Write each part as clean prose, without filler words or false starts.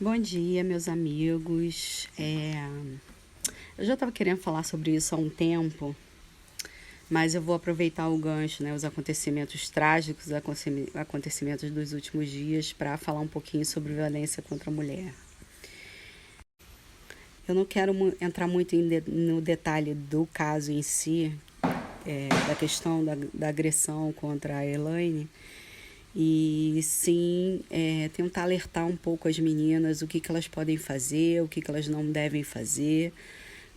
Bom dia, meus amigos. Eu já estava querendo falar sobre isso há um tempo, mas eu vou aproveitar o gancho, né, os acontecimentos trágicos, os acontecimentos dos últimos dias, para falar um pouquinho sobre violência contra a mulher. Eu não quero entrar muito no detalhe do caso em si, da questão da agressão contra a Elaine, e sim tentar alertar um pouco as meninas o que elas podem fazer, o que elas não devem fazer,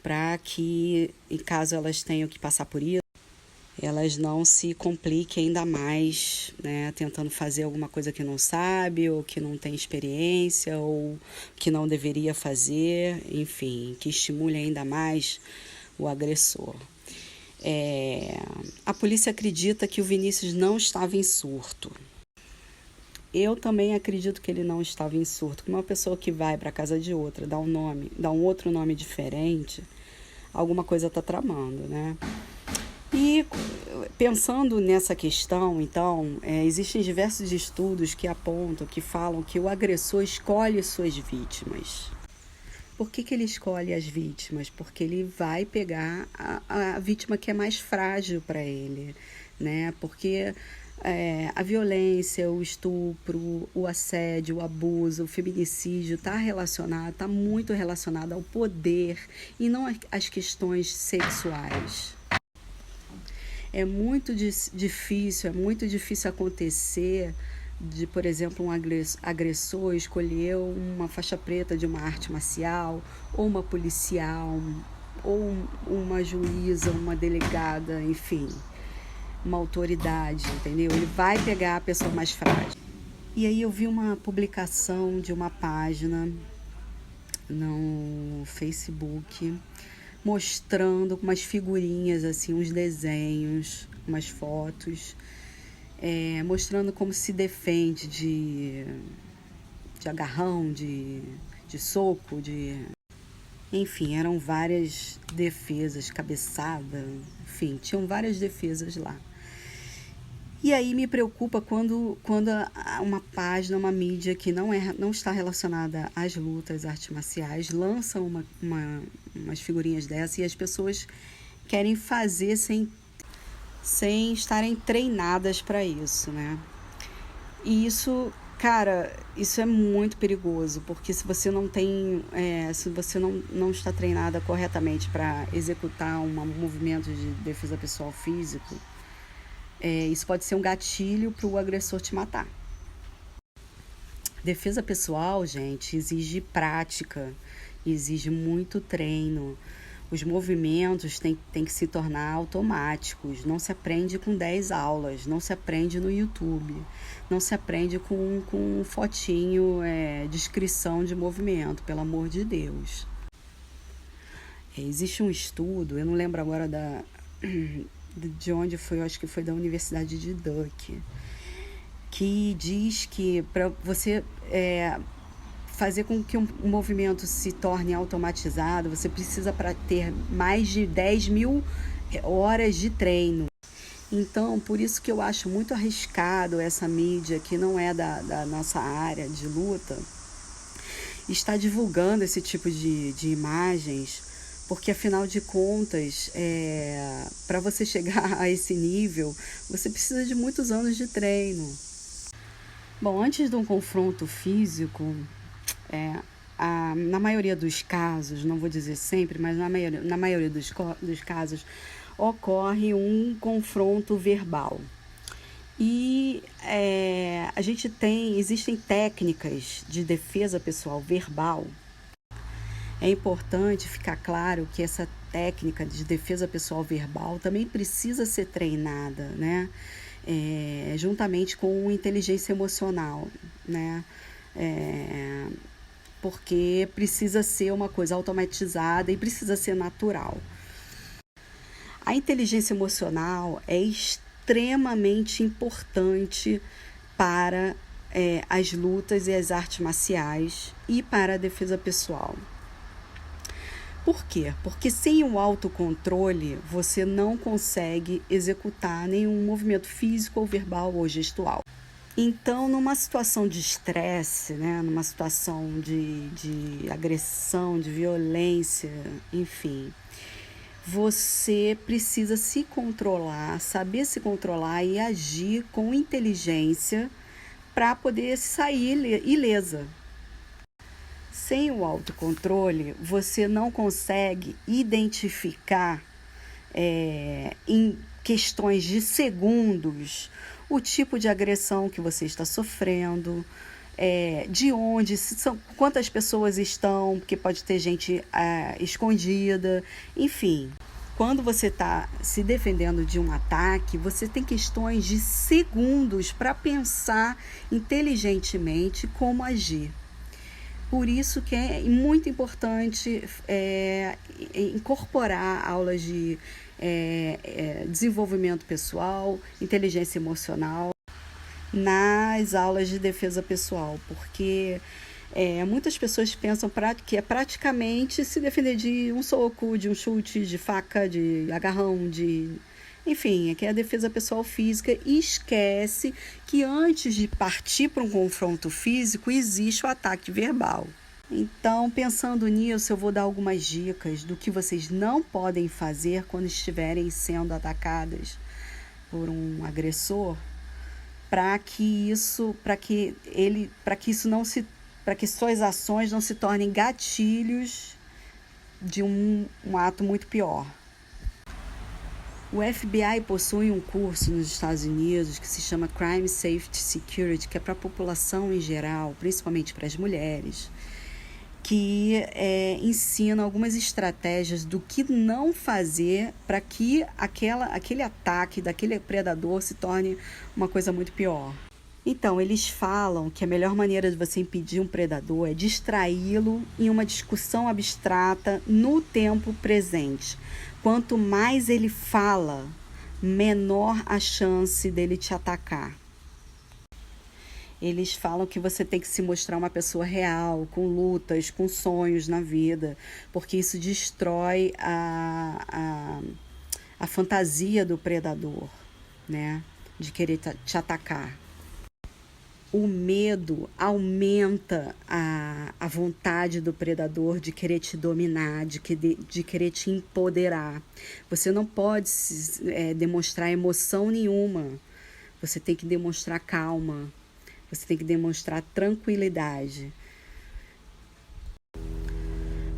para que, em caso elas tenham que passar por isso, elas não se compliquem ainda mais, né, tentando fazer alguma coisa que não sabe, ou que não tem experiência, ou que não deveria fazer, enfim, que estimule ainda mais o agressor. A polícia acredita que o Vinícius não estava em surto. Eu também acredito que ele não estava em surto. Uma pessoa que vai para a casa de outra, dá um outro nome diferente, alguma coisa está tramando, né? E pensando nessa questão, então, existem diversos estudos que apontam, que falam que o agressor escolhe suas vítimas. Por que ele escolhe as vítimas? Porque ele vai pegar a vítima que é mais frágil para ele, né? Porque a violência, o estupro, o assédio, o abuso, o feminicídio está muito relacionado ao poder e não às questões sexuais. É muito difícil acontecer de, por exemplo, um agressor escolher uma faixa preta de uma arte marcial, ou uma policial, ou uma juíza, uma delegada, enfim, uma autoridade, entendeu? Ele vai pegar a pessoa mais frágil. E aí eu vi uma publicação de uma página no Facebook mostrando umas figurinhas, assim, uns desenhos, umas fotos, mostrando como se defende de agarrão, de soco, enfim, eram várias defesas, cabeçada, enfim, tinham várias defesas lá. E aí me preocupa quando uma página, uma mídia que não está relacionada às lutas, às artes marciais, lança umas figurinhas dessas e as pessoas querem fazer sem estarem treinadas para isso, né? E isso, cara, isso é muito perigoso, porque se você não tem, se você não está treinada corretamente para executar um movimento de defesa pessoal físico, isso pode ser um gatilho para o agressor te matar. Defesa pessoal, gente, exige prática, exige muito treino. Os movimentos têm que se tornar automáticos. Não se aprende com 10 aulas, não se aprende no YouTube, não se aprende com fotinho, descrição de movimento, pelo amor de Deus. Existe um estudo, eu não lembro agora de onde foi, eu acho que foi da Universidade de Duke, que diz que para você fazer com que um movimento se torne automatizado, você precisa para ter mais de 10 mil horas de treino. Então, por isso que eu acho muito arriscado essa mídia que não é da nossa área de luta estar divulgando esse tipo de imagens, porque afinal de contas, para você chegar a esse nível, você precisa de muitos anos de treino. Bom, antes de um confronto físico, na maioria dos casos, não vou dizer sempre, mas na maioria dos casos, ocorre um confronto verbal. E existem técnicas de defesa pessoal verbal. É importante ficar claro que essa técnica de defesa pessoal verbal também precisa ser treinada, né? Juntamente com inteligência emocional, né? Porque precisa ser uma coisa automatizada e precisa ser natural. A inteligência emocional é extremamente importante para as lutas e as artes marciais e para a defesa pessoal. Por quê? Porque sem o autocontrole você não consegue executar nenhum movimento físico ou verbal ou gestual. Então, numa situação de estresse, né, numa situação de agressão, de violência, enfim, você precisa se controlar, saber se controlar e agir com inteligência para poder sair ilesa. Sem o autocontrole, você não consegue identificar em questões de segundos o tipo de agressão que você está sofrendo, de onde, quantas pessoas estão, porque pode ter gente escondida, enfim. Quando você está se defendendo de um ataque, você tem questões de segundos para pensar inteligentemente como agir. Por isso que é muito importante incorporar aulas de desenvolvimento pessoal, inteligência emocional nas aulas de defesa pessoal, porque muitas pessoas pensam que é praticamente se defender de um soco, de um chute, de faca, de agarrão, enfim, que é a defesa pessoal física, e esquece que antes de partir para um confronto físico existe o ataque verbal. Então, pensando nisso, eu vou dar algumas dicas do que vocês não podem fazer quando estiverem sendo atacadas por um agressor, para que suas ações não se tornem gatilhos de um ato muito pior. O FBI possui um curso nos Estados Unidos que se chama Crime Safety Security, que é para a população em geral, principalmente para as mulheres, que ensina algumas estratégias do que não fazer para que aquele ataque daquele predador se torne uma coisa muito pior. Então, eles falam que a melhor maneira de você impedir um predador é distraí-lo em uma discussão abstrata no tempo presente. Quanto mais ele fala, menor a chance dele te atacar. Eles falam que você tem que se mostrar uma pessoa real, com lutas, com sonhos na vida, porque isso destrói a fantasia do predador, né? De querer te atacar. O medo aumenta a vontade do predador de querer te dominar, de querer te empoderar. Você não pode demonstrar emoção nenhuma. Você tem que demonstrar calma. Você tem que demonstrar tranquilidade.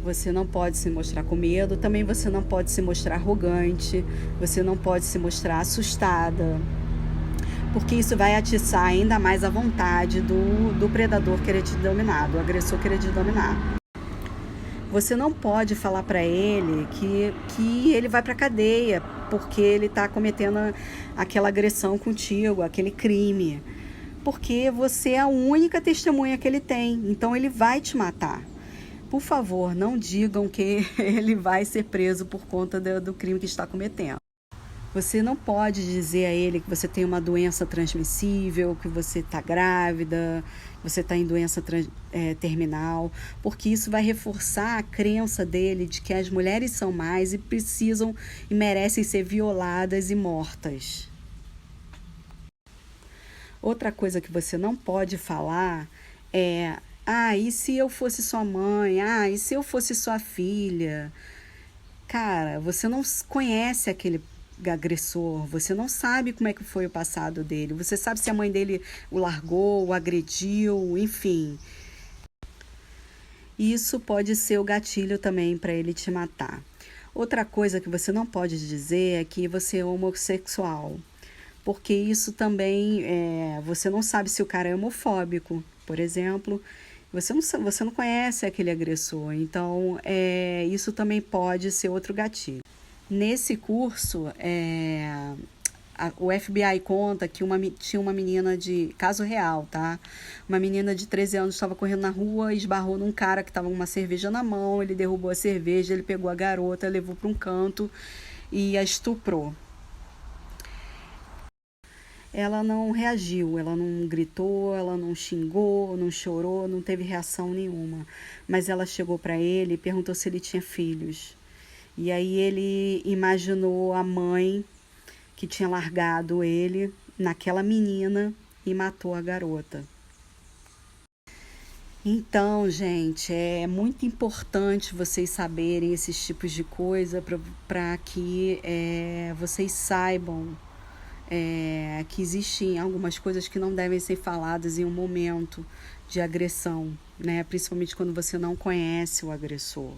Você não pode se mostrar com medo. Também você não pode se mostrar arrogante. Você não pode se mostrar assustada, porque isso vai atiçar ainda mais a vontade do predador querer te dominar, do agressor querer te dominar. Você não pode falar para ele que ele vai para cadeia porque ele está cometendo aquela agressão contigo, aquele crime, porque você é a única testemunha que ele tem, então ele vai te matar. Por favor, não digam que ele vai ser preso por conta do crime que está cometendo. Você não pode dizer a ele que você tem uma doença transmissível, que você está grávida, que você está em doença terminal, porque isso vai reforçar a crença dele de que as mulheres são mais e precisam e merecem ser violadas e mortas. Outra coisa que você não pode falar é: e se eu fosse sua mãe? E se eu fosse sua filha? Cara, você não conhece aquele agressor, você não sabe como é que foi o passado dele, você sabe se a mãe dele o largou, o agrediu, enfim. Isso pode ser o gatilho também para ele te matar. Outra coisa que você não pode dizer é que você é homossexual, porque isso também você não sabe se o cara é homofóbico, por exemplo. Você não conhece aquele agressor, então isso também pode ser outro gatilho. Nesse curso, o FBI conta que tinha uma menina de caso real, tá? Uma menina de 13 anos estava correndo na rua e esbarrou num cara que estava com uma cerveja na mão, ele derrubou a cerveja, ele pegou a garota, levou para um canto e a estuprou. Ela não reagiu, ela não gritou, ela não xingou, não chorou, não teve reação nenhuma. Mas ela chegou para ele e perguntou se ele tinha filhos. E aí ele imaginou a mãe que tinha largado ele naquela menina e matou a garota. Então, gente, é muito importante vocês saberem esses tipos de coisa para que vocês saibam que existem algumas coisas que não devem ser faladas em um momento de agressão, né? Principalmente quando você não conhece o agressor.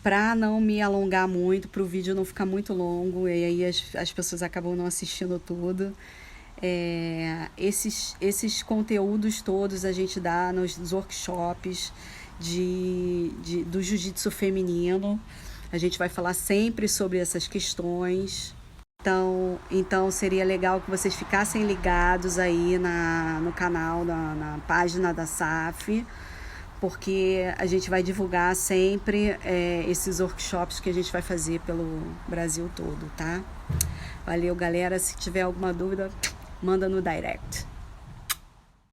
Para não me alongar muito, para o vídeo não ficar muito longo, e aí as pessoas acabam não assistindo tudo. Esses conteúdos todos a gente dá nos workshops do jiu-jitsu feminino. A gente vai falar sempre sobre essas questões. Então seria legal que vocês ficassem ligados aí no canal, na página da SAF, porque a gente vai divulgar sempre esses workshops que a gente vai fazer pelo Brasil todo, tá? Valeu, galera. Se tiver alguma dúvida, manda no direct.